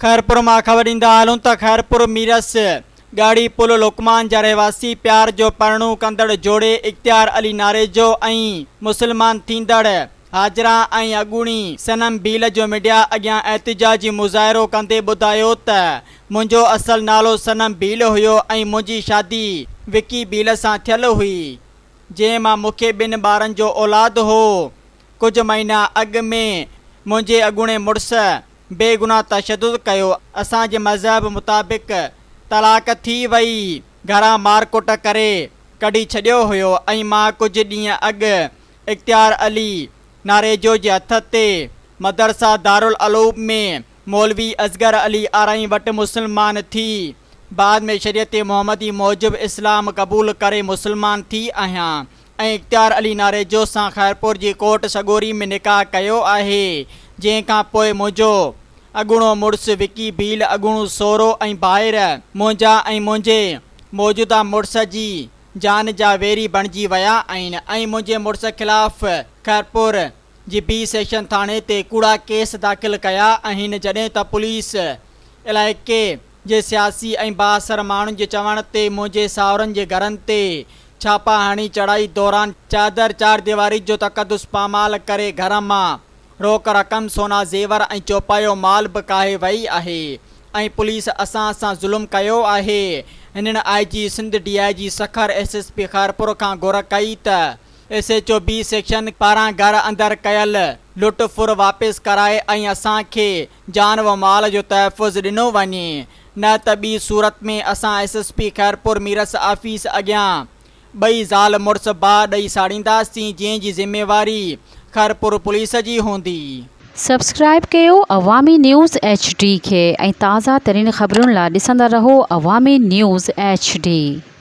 खैरपुर मां ख़बर ॾींदा हलूं त खैरपुर मीरस गाड़ी पुल लोकमान जा रहवासी प्यार जो परणू कंदड़ जोड़े इख्तियार अली नारे जो ऐं मुसलमान थींदड़ हाजरा ऐं अॻूणी सनम भील जो मीडिया अॻियां एहतिजाजी मुज़ाहिरो कंदे ॿुधायो त मुंहिंजो असल नालो सनम भील हुयो ऐं मुंहिंजी शादी विकी भील सां थियल हुई, जंहिं मां मूंखे 2 ॿारनि जो औलाद हो। कुछ महीना अॻु में मुंहिंजे अॻूणे मुड़ुस बेगुनाह तशद्दुद कयो। असांजे मज़हब मुताबिक़ तलाक थी वई, घरां मारकुट करे कढी छॾियो हुयो ऐं मां कुझु ॾींहं अॻु इख्तियार अली नारेजो जे हथ ते मदरसा दारुल अलूब में मौलवी असगर अली आरई वटि मुसलमान थी बाद में शरीयत मोहम्मदी मूजिब इस्लाम क़बूल करे मुसलमान थी आहियां ऐं इख्तियार अली नारेजो सां खैरपुर जी कोट सगोरी में निकाह कयो आहे, जंहिं खां पोइ मुंहिंजो अॻूणो मुड़ुसु विकी भील अॻूणो सोरो ऐं भाइर मुंहिंजा ऐं मुंहिंजे मौजूदा मुड़ुस जी जान जा वेरी बणिजी विया आहिनि ऐं मुंहिंजे मुड़ुस ख़िलाफ़ खैरपुर जी बी सेक्शन थाणे ते कूड़ा केस दाख़िल कया आहिनि, जॾहिं त पुलिस इलाइक़े जे सियासी ऐं बाअसर माण्हुनि जे चवण ते मुंहिंजे साहुरनि जे घरनि ते छापा हणी चढ़ाई दौरान चादर चार दीवारी जो तक़दुस पामाल करे घर मां रोक रक़म सोना ज़ेवर ऐं चौपायो माल बि काहे वई आहे ऐं पुलिस असां सां ज़ुल्म कयो आहे। हिननि IG Sindh DIG Sukkur SSP Khairpur खां घुर कई त SHO बी सेक्शन पारां घर अंदरि कयल लुट फुर वापसि कराए ऐं असांखे जान व माल जो तहफ़ुज़ ॾिनो वञे, न त ॿी सूरत में असां SSP खैरपुर मीरस ऑफिस अॻियां ॿई ज़ाल मुड़ुस भाउ ॾेई साड़ींदासीं, जंहिंजी ज़िम्मेवारी खैरपुर पुलिस जी हूंदी। सब्सक्राइब कयो अवामी न्यूज़ HD खे ऐं ताज़ा तरीन ख़बरुनि लाइ ॾिसंदा रहो अवामी न्यूज़ HD।